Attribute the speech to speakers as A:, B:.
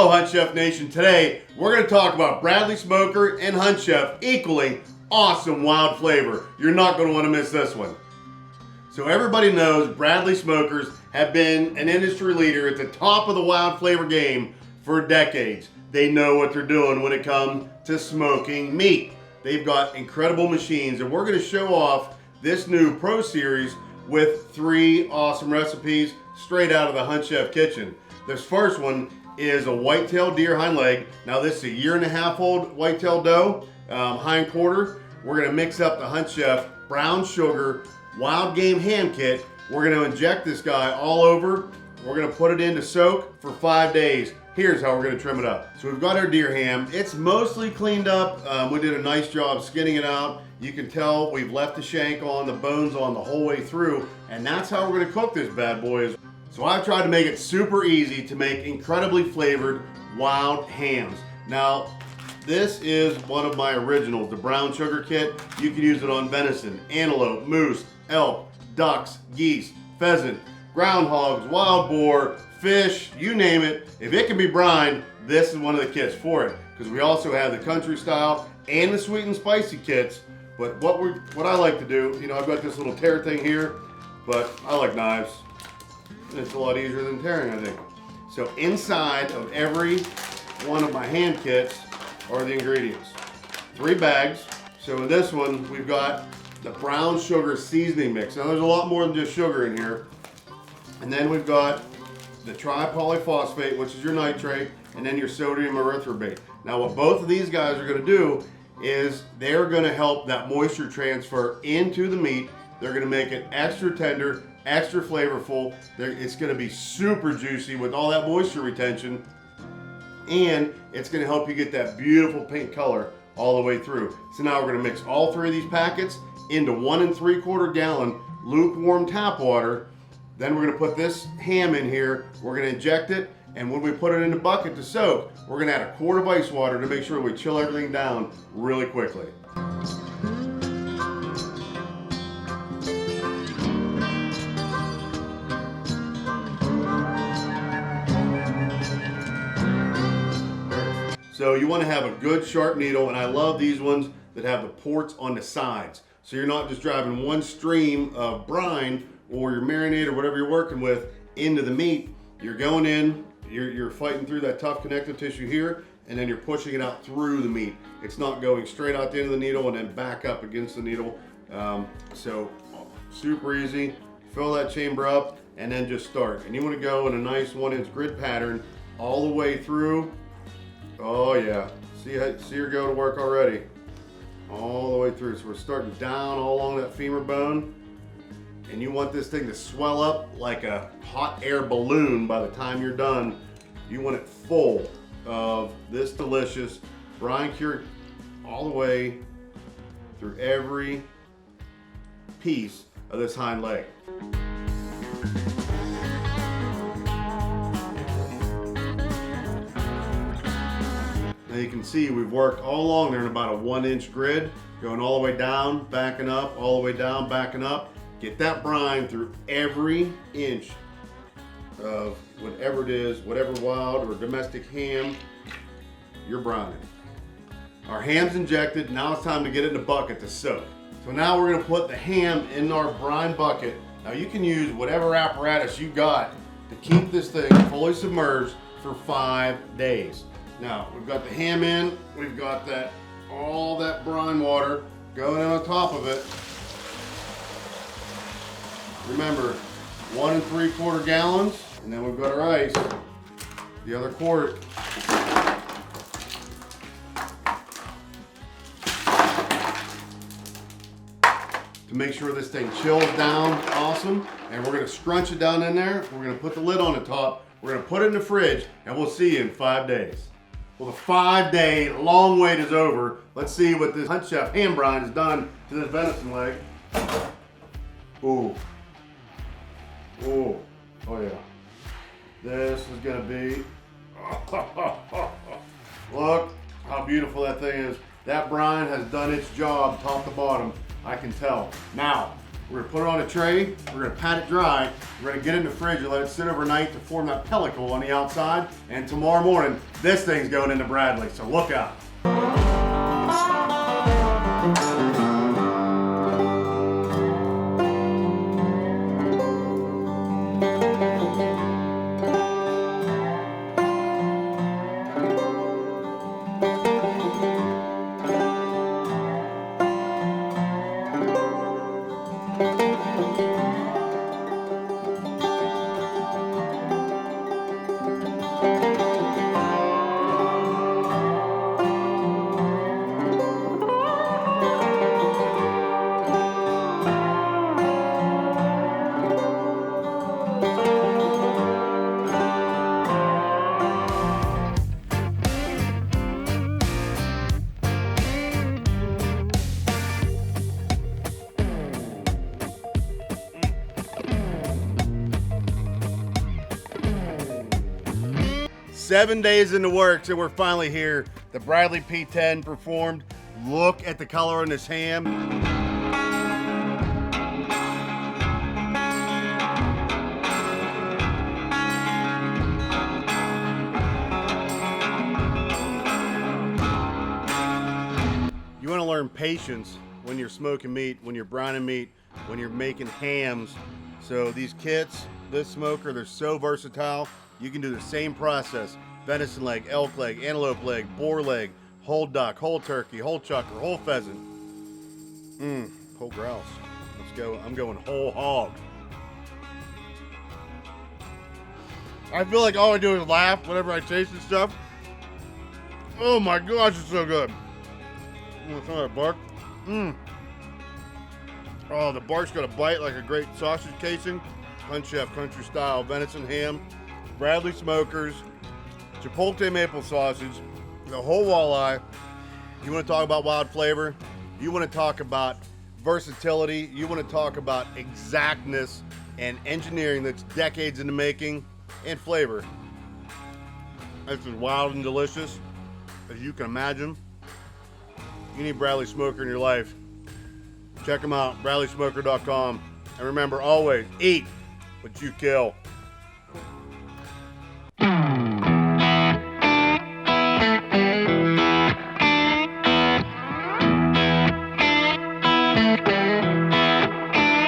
A: Hello Hunt Chef Nation. Today we're going to talk about Bradley Smoker and Hunt Chef equally awesome wild flavor. You're not going to want to miss this one. So everybody knows Bradley Smokers have been an industry leader at the top of the wild flavor game for decades. They know what they're doing when it comes to smoking meat. They've got incredible machines, and we're going to show off this new Pro Series with 3 awesome recipes straight out of the Hunt Chef kitchen. This first one is a whitetail deer hind leg. Now this is a 1.5 year old whitetail doe, hind quarter. We're gonna mix up the Hunt Chef brown sugar wild game ham kit. We're gonna inject this guy all over. We're gonna put it in to soak for 5 days. Here's how we're gonna trim it up. So we've got our deer ham. It's mostly cleaned up. We did a nice job skinning it out. You can tell we've left the shank on, the bones on the whole way through, and that's how we're gonna cook this bad boy. So I've tried to make it super easy to make incredibly flavored wild hams. Now, this is one of my originals, the brown sugar kit. You can use it on venison, antelope, moose, elk, ducks, geese, pheasant, groundhogs, wild boar, fish, you name it. If it can be brined, this is one of the kits for it. Because we also have the country style and the sweet and spicy kits. But what I like to do, you know, I've got this little tear thing here, but I like knives. It's a lot easier than tearing, I think. So inside of every one of my hand kits are the ingredients. 3 bags. So in this one, we've got the brown sugar seasoning mix. Now there's a lot more than just sugar in here. And then we've got the tripolyphosphate, which is your nitrate, and then your sodium erythorbate. Now what both of these guys are gonna do is they're gonna help that moisture transfer into the meat. They're gonna make it extra tender, extra flavorful. It's gonna be super juicy with all that moisture retention, and it's gonna help you get that beautiful pink color all the way through. So now we're gonna mix all 3 of these packets into 1 3/4 gallon lukewarm tap water. Then we're gonna put this ham in here, we're gonna inject it, and when we put it in the bucket to soak, we're gonna add a quart of ice water to make sure we chill everything down really quickly. So you want to have a good sharp needle, and I love these ones that have the ports on the sides. So you're not just driving one stream of brine or your marinade or whatever you're working with into the meat. You're going in, you're fighting through that tough connective tissue here, and then you're pushing it out through the meat. It's not going straight out the end of the needle and then back up against the needle. So super easy. Fill that chamber up and then just start. And you want to go in a nice 1-inch grid pattern all the way through. Oh yeah, see her go to work already. All the way through. So we're starting down all along that femur bone. And you want this thing to swell up like a hot air balloon by the time you're done. You want it full of this delicious brine cured all the way through every piece of this hind leg. Now you can see we've worked all along there in about a 1-inch grid, going all the way down, backing up, all the way down, backing up. Get that brine through every inch of whatever it is, whatever wild or domestic ham you're brining. Our ham's injected, now it's time to get it in the bucket to soak. So now we're gonna put the ham in our brine bucket. Now you can use whatever apparatus you got to keep this thing fully submerged for 5 days. Now, we've got the ham in, we've got all that brine water going in on top of it. Remember, 1 3/4 gallons, and then we've got our ice, the other quart. To make sure this thing chills down awesome, and we're gonna scrunch it down in there. We're gonna put the lid on the top, we're gonna put it in the fridge, and we'll see you in 5 days. Well, the 5-day long wait is over. Let's see what this Hunt Chef ham brine has done to this venison leg. Ooh. Ooh. Oh yeah. This is gonna be, look how beautiful that thing is. That brine has done its job top to bottom, I can tell. Now, We're gonna put it on a tray, we're gonna pat it dry, we're gonna get it in the fridge and let it sit overnight to form that pellicle on the outside, and tomorrow morning, this thing's going into Bradley, so look out. 7 days into work, so we're finally here. The Bradley P10 performed. Look at the color on this ham. You want to learn patience when you're smoking meat, when you're brining meat, when you're making hams. So these kits, this smoker, they're so versatile. You can do the same process. Venison leg, elk leg, antelope leg, boar leg, whole duck, whole turkey, whole chucker, whole pheasant. Whole grouse. Let's go. I'm going whole hog. I feel like all I do is laugh whenever I taste this stuff. Oh my gosh, it's so good. Some of that bark. Oh, the bark's got a bite like a great sausage casing. Hunt Chef country style venison ham, Bradley smokers, chipotle maple sausage, the whole walleye. You want to talk about wild flavor? You want to talk about versatility? You want to talk about exactness and engineering that's decades in the making, and flavor. This is wild and delicious, as you can imagine. You need Bradley Smoker in your life. Check them out, bradleysmoker.com. And remember, always eat what you kill.